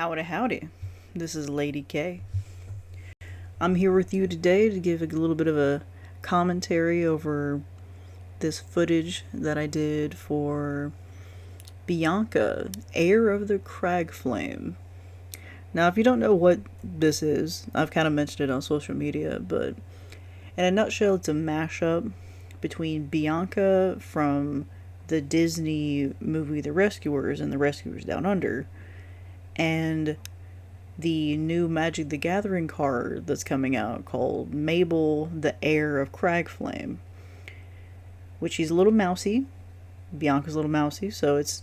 Howdy, howdy. This is Lady K. I'm here with you today to give a little bit of a commentary over this footage that I did for Bianca, Heir of the Cragflame. Now, if you don't know what this is, I've kind of mentioned it on social media, but in a nutshell, it's a mashup between Bianca from the Disney movie The Rescuers and The Rescuers Down Under, and the new Magic the Gathering card that's coming out called Mabel, the Heir of Cragflame, which she's a little mousy. Bianca's a little mousy, so it's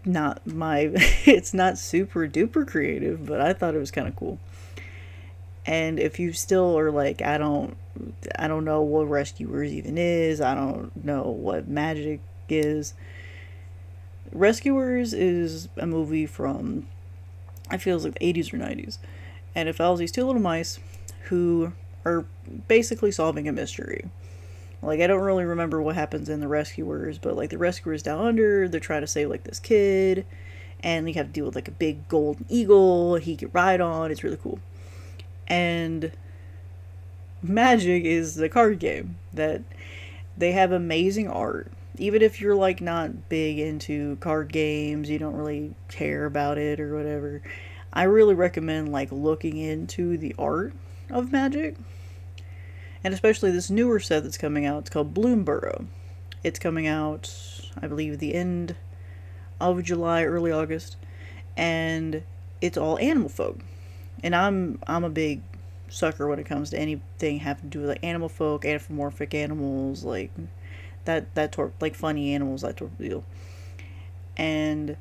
not my it's not super duper creative, but I thought it was kind of cool. And if you still are like, I don't know what Rescuers even is, I don't know what magic is. Rescuers is a movie from, I feel like the 80s or 90s, and it follows these two little mice who are basically solving a mystery. Like, I don't really remember what happens in The Rescuers, but like The Rescuers Down Under, they're trying to save like this kid, and you have to deal with like a big golden eagle he can ride on. It's really cool. And Magic is the card game that they have amazing art. Even if you're like not big into card games, you don't really care about it or whatever, I really recommend like looking into the art of Magic. And especially this newer set that's coming out. It's called Bloomburrow. It's coming out, I believe, the end of July, early August, and it's all animal folk. And I'm a big sucker when it comes to anything having to do with like animal folk, anthropomorphic animals, like like funny animals, that sort of deal. And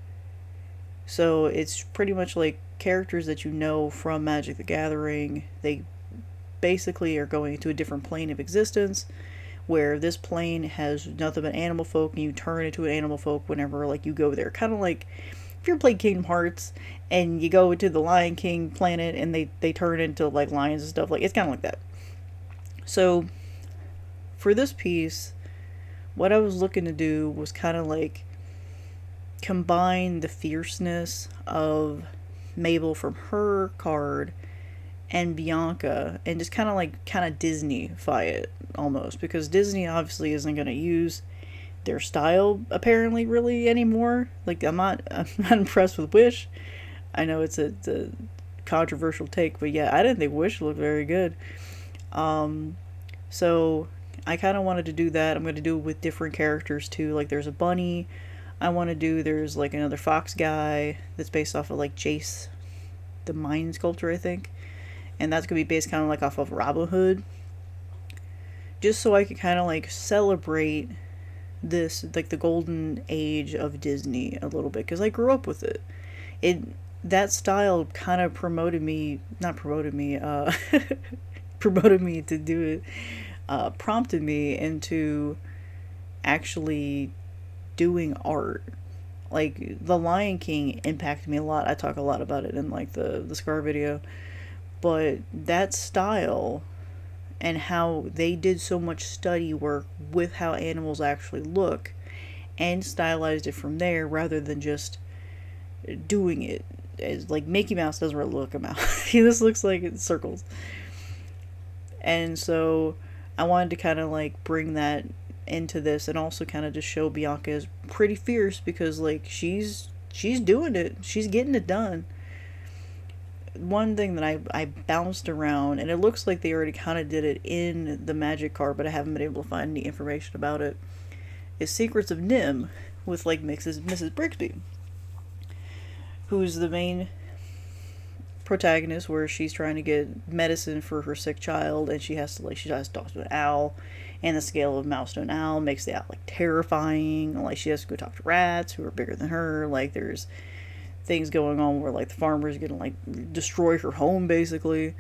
so it's pretty much like characters that you know from Magic the Gathering. They basically are going to a different plane of existence, where this plane has nothing but animal folk, and you turn into an animal folk whenever like you go there. Kind of like if you're playing Kingdom Hearts and you go to the Lion King planet and they turn into like lions and stuff, like it's kind of like that. So for this piece, what I was looking to do was kind of like combine the fierceness of Mabel from her card and Bianca, and just kind of Disney-fy it almost, because Disney obviously isn't going to use their style apparently really anymore. Like I'm not impressed with Wish. I know it's a controversial take, but yeah, I didn't think Wish looked very good. So I kind of wanted to do that. I'm going to do it with different characters too. Like there's a bunny there's like another fox guy that's based off of like Jace the Mind Sculptor, I think. And that's going to be based kind of like off of Robin Hood. Just so I could kind of like celebrate this, like the golden age of Disney a little bit. Because I grew up with it. That style kind of promoted me promoted me to do it. Prompted me into actually doing art. Like the Lion King impacted me a lot. I talk a lot about it in like the Scar video. But that style and how they did so much study work with how animals actually look and stylized it from there, rather than just doing it as like Mickey Mouse doesn't really look a mouse. He just looks like it's circles. And so I wanted to kind of like bring that into this, and also kind of just show Bianca is pretty fierce, because like she's doing it. She's getting it done. One thing that I bounced around, and it looks like they already kind of did it in the Magic card, but I haven't been able to find any information about it, is Secrets of Nim with like Mrs. Brigsby, who's the main protagonist, where she's trying to get medicine for her sick child, and she has to talk to an owl, and the scale of mouse to an owl makes the owl like terrifying. Like she has to go talk to rats who are bigger than her. Like there's things going on where like the farmer's gonna like destroy her home basically.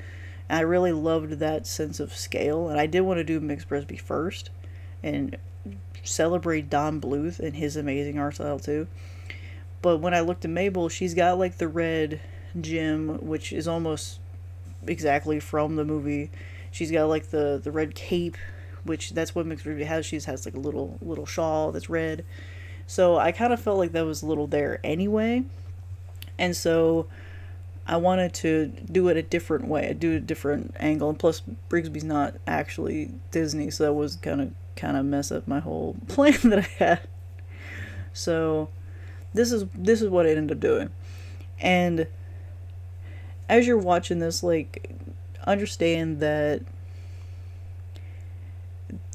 And I really loved that sense of scale, and I did want to do Mix Brisby first and celebrate Don Bluth and his amazing art style too. But when I looked at Mabel, she's got like the red gem, which is almost exactly from the movie. She's got like the red cape, which that's what Mix Brisby has. She has like a little shawl that's red. So I kind of felt like that was a little there anyway. And so I wanted to do it a different way. I do a different angle, and plus Brigsby's not actually Disney, so that was kind of mess up my whole plan that I had. So this is what I ended up doing, and as you're watching this, like, understand that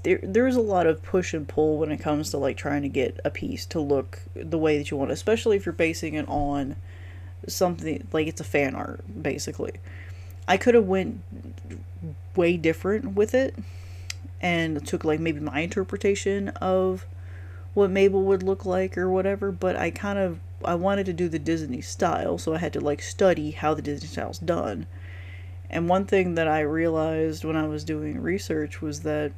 there's a lot of push and pull when it comes to like trying to get a piece to look the way that you want, especially if you're basing it on something like it's a fan art basically. I could have went way different with it and took like maybe my interpretation of what Mabel would look like or whatever, but I wanted to do the Disney style, so I had to like study how the Disney style's done. And one thing that I realized when I was doing research was that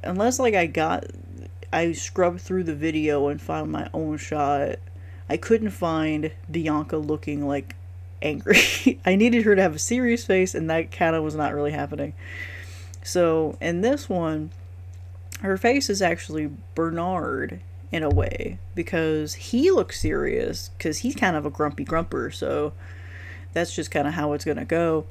unless like I scrubbed through the video and found my own shot, I couldn't find Bianca looking like angry. I needed her to have a serious face, and that kind of was not really happening. So in this one, her face is actually Bernard in a way, because he looks serious because he's kind of a grumpy grumper, so that's just kind of how it's gonna go.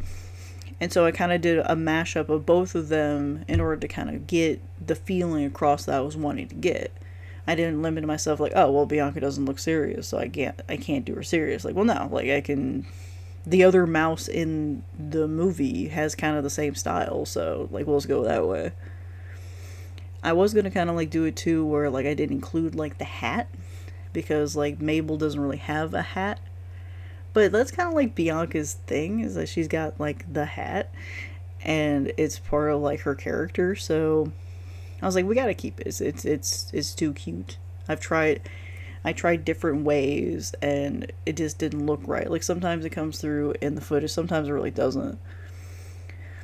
And so I kind of did a mashup of both of them in order to kind of get the feeling across that I was wanting to get. I didn't limit myself like, oh well, Bianca doesn't look serious, so I can't do her serious. Like, well, no, like I can. The other mouse in the movie has kind of the same style, so like we'll just go that way. I was gonna kind of like do it too, where like I did include like the hat, because like Mabel doesn't really have a hat, but that's kind of like Bianca's thing, is that she's got like the hat, and it's part of like her character. So I was like, we gotta keep it. It's too cute. I tried different ways, and it just didn't look right. Like sometimes it comes through in the footage, sometimes it really doesn't.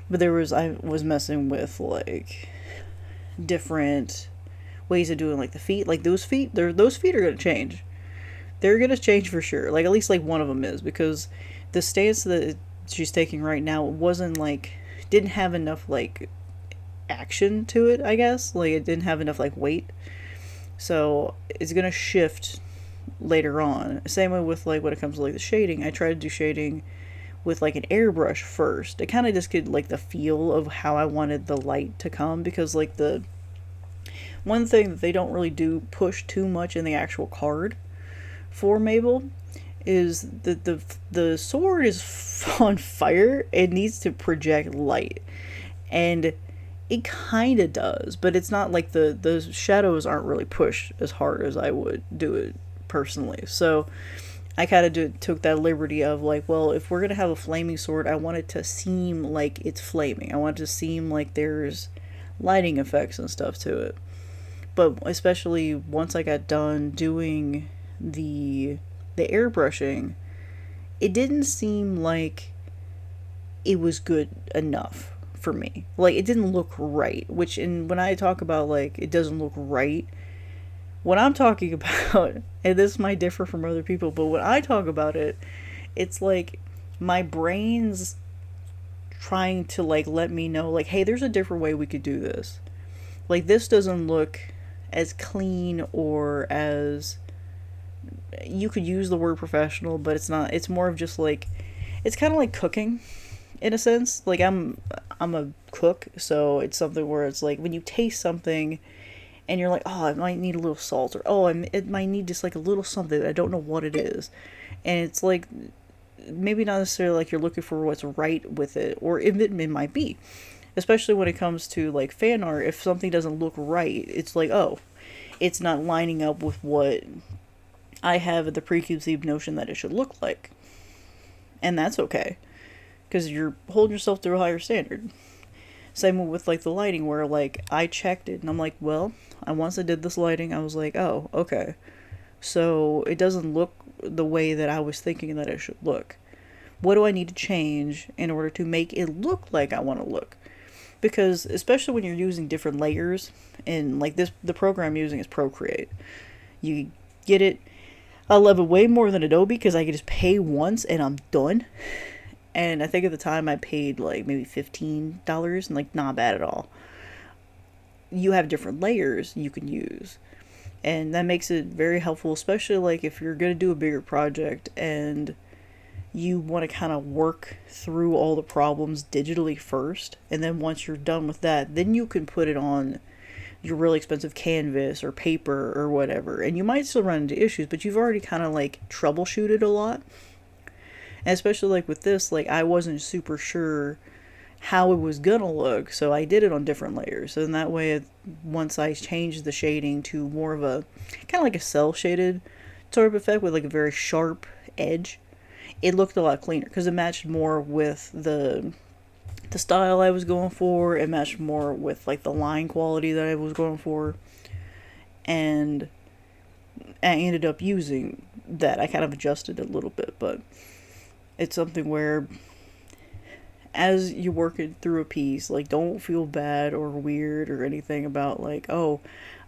But I was messing with like different ways of doing like the feet. Like those feet are gonna change. They're gonna change for sure. Like at least like one of them is, because the stance that she's taking right now didn't have enough like action to it, I guess. Like it didn't have enough like weight. So it's gonna shift later on. Same way with like when it comes to like the shading. I tried to do shading with like an airbrush first. It kind of just get like the feel of how I wanted the light to come, because like the one thing that they don't really do push too much in the actual card for Mabel is that the sword is on fire. It needs to project light, and it kind of does, but it's not like the shadows aren't really pushed as hard as I would do it personally. So I kind of took that liberty of like, well, if we're gonna have a flaming sword, I want it to seem like it's flaming. I want it to seem like there's lighting effects and stuff to it. But especially once I got done doing the airbrushing, it didn't seem like it was good enough for me. Like it didn't look right, when I talk about like it doesn't look right, what I'm talking about, and this might differ from other people, but when I talk about it, it's like my brain's trying to like let me know like, hey, there's a different way we could do this. Like this doesn't look as clean, or as, you could use the word professional, but it's not. It's more of just like, it's kind of like cooking in a sense. Like I'm a cook, so it's something where it's like when you taste something and you're like, oh, it might need a little salt, or oh, it might need just like a little something that I don't know what it is. And it's like, maybe not necessarily like you're looking for what's right with it, or it might be. Especially when it comes to like fan art, if something doesn't look right, it's like, oh, it's not lining up with what I have the preconceived notion that it should look like. And that's okay, because you're holding yourself to a higher standard. Same with like the lighting, where like I checked it and I'm like, well, once I did this lighting, I was like, oh, okay, so it doesn't look the way that I was thinking that it should look. What do I need to change in order to make it look like I want to look? Because especially when you're using different layers, and like the program I'm using is Procreate. You get it. I love it way more than Adobe, because I can just pay once and I'm done. And I think at the time I paid like maybe $15, and like not bad at all. You have different layers you can use, and that makes it very helpful, especially like if you're going to do a bigger project and you want to kind of work through all the problems digitally first, and then once you're done with that, then you can put it on your really expensive canvas or paper or whatever, and you might still run into issues, but you've already kind of like troubleshooted a lot. And especially like with this, like I wasn't super sure how it was gonna look, so I did it on different layers. So in that way, once I changed the shading to more of a kind of like a cell shaded sort of effect with like a very sharp edge, it looked a lot cleaner because it matched more with the style I was going for. It matched more with like the line quality that I was going for, and I ended up using that. I kind of adjusted it a little bit, but it's something where as you're working through a piece, like don't feel bad or weird or anything about like, oh,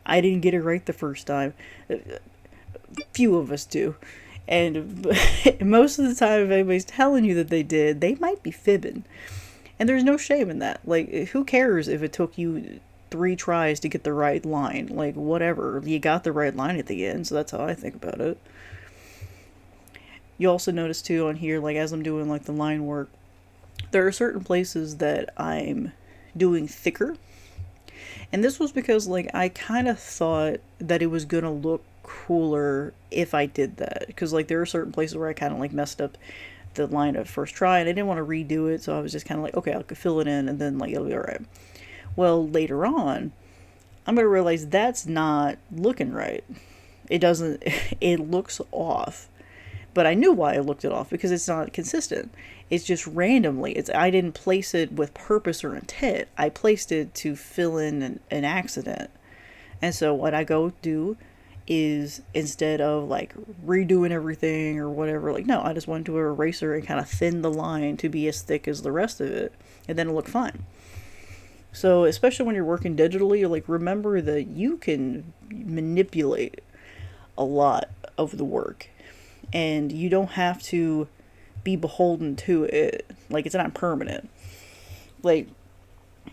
I didn't get it right the first time. Few of us do. And most of the time, if anybody's telling you that they did, they might be fibbing. And there's no shame in that. Like, who cares if it took you 3 tries to get the right line? Like, whatever. You got the right line at the end, so that's how I think about it. You also notice, too, on here, like, as I'm doing, like, the line work, there are certain places that I'm doing thicker. And this was because, like, I kind of thought that it was gonna look cooler if I did that. Because, like, there are certain places where I kind of, like, messed up the line at first try, and I didn't want to redo it, so I was just kind of like, okay, I'll fill it in, and then, like, it'll be alright. Well, later on, I'm gonna realize that's not looking right. It doesn't, it looks off. But I knew why I looked it off, because it's not consistent. It's just randomly. I didn't place it with purpose or intent. I placed it to fill in an accident. And so what I go do is, instead of like redoing everything or whatever, like, no, I just went to an eraser and kind of thinned the line to be as thick as the rest of it, and then it'll look fine. So especially when you're working digitally, like, remember that you can manipulate a lot of the work, and you don't have to be beholden to it. Like, it's not permanent. Like,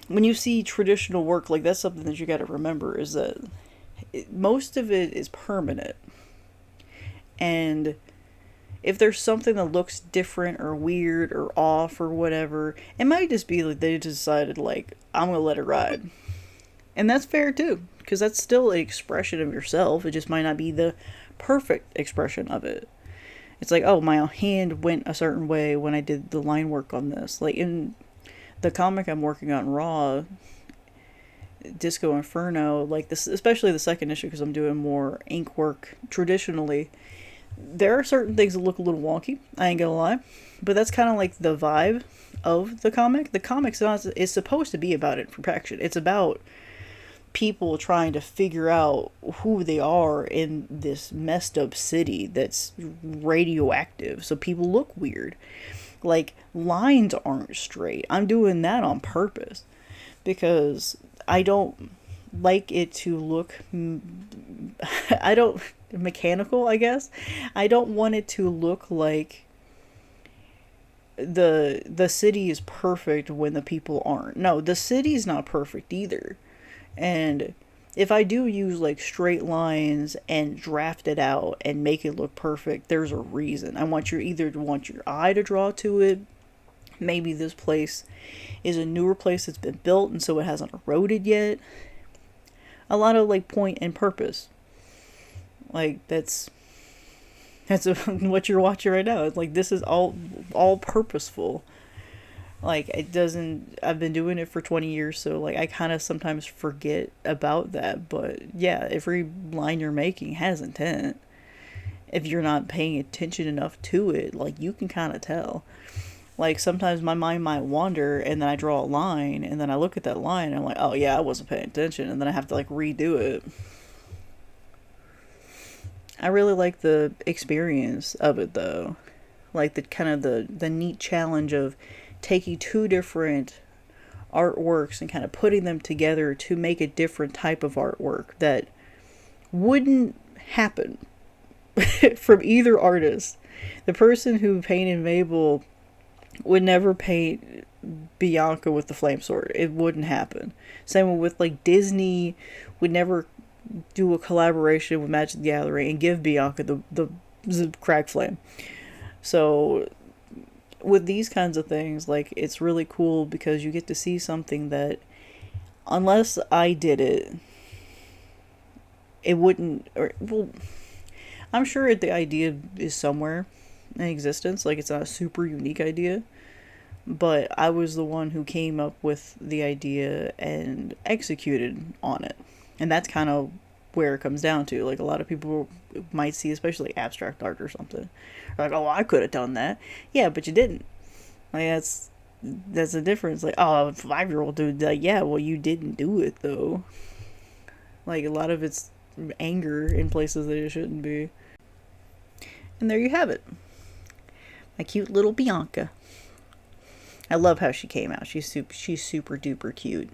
when you see traditional work, like, that's something that you got to remember, is that most of it is permanent. And if there's something that looks different or weird or off or whatever, it might just be like they decided, like, I'm gonna let it ride. And that's fair too, because that's still an expression of yourself. It just might not be the perfect expression of it. It's like, oh, my hand went a certain way when I did the line work on this. Like, in the comic I'm working on, Raw, Disco Inferno, like this, especially the second issue, because I'm doing more ink work traditionally, there are certain things that look a little wonky, I ain't gonna lie, but that's kind of like the vibe of the comic. The comic's not, it's supposed to be about imperfection. It's about people trying to figure out who they are in this messed up city that's radioactive, so people look weird. Like, lines aren't straight. I'm doing that on purpose, because I don't like it to look, mechanical, I guess. I don't want it to look like the city is perfect when the people aren't. No, the city's not perfect either. And if I do use, like, straight lines and draft it out and make it look perfect, there's a reason. I want your eye to draw to it. Maybe this place is a newer place that's been built, and so it hasn't eroded yet. A lot of, like, point and purpose. Like, that's what you're watching right now. It's like, this is all purposeful. Like, I've been doing it for 20 years, so, like, I kind of sometimes forget about that. But yeah, every line you're making has intent. If you're not paying attention enough to it, like, you can kind of tell. Like, sometimes my mind might wander, and then I draw a line, and then I look at that line, and I'm like, oh yeah, I wasn't paying attention, and then I have to, like, redo it. I really like the experience of it, though. Like, the kind of the neat challenge of taking 2 different artworks and kind of putting them together to make a different type of artwork that wouldn't happen from either artist. The person who painted Mabel would never paint Bianca with the flame sword. It wouldn't happen. Same with, like, Disney would never do a collaboration with Magic the Gathering and give Bianca the Cragflame. So with these kinds of things, like, it's really cool because you get to see something that, unless I did it, it wouldn't, or, well, I'm sure the idea is somewhere in existence, like, it's not a super unique idea, but I was the one who came up with the idea and executed on it. And that's kind of where it comes down to. Like, a lot of people might see, especially abstract art or something, like, oh, I could have done that. Yeah, but you didn't. Like, that's the difference. Like, oh, a 5-year-old dude, like, yeah, well, you didn't do it though. Like, a lot of it's anger in places that it shouldn't be. And there you have it, my cute little Bianca. I love how she came out. She's super duper cute,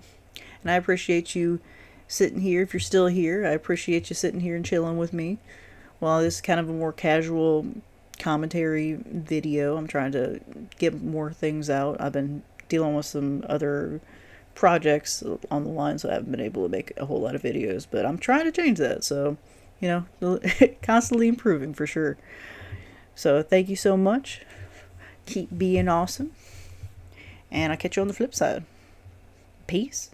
and I appreciate you sitting here. If you're still here, I appreciate you sitting here and chilling with me. While this is kind of a more casual commentary video, I'm trying to get more things out. I've been dealing with some other projects on the line, so I haven't been able to make a whole lot of videos, but I'm trying to change that. So, you know, constantly improving for sure. So thank you so much. Keep being awesome. And I'll catch you on the flip side. Peace.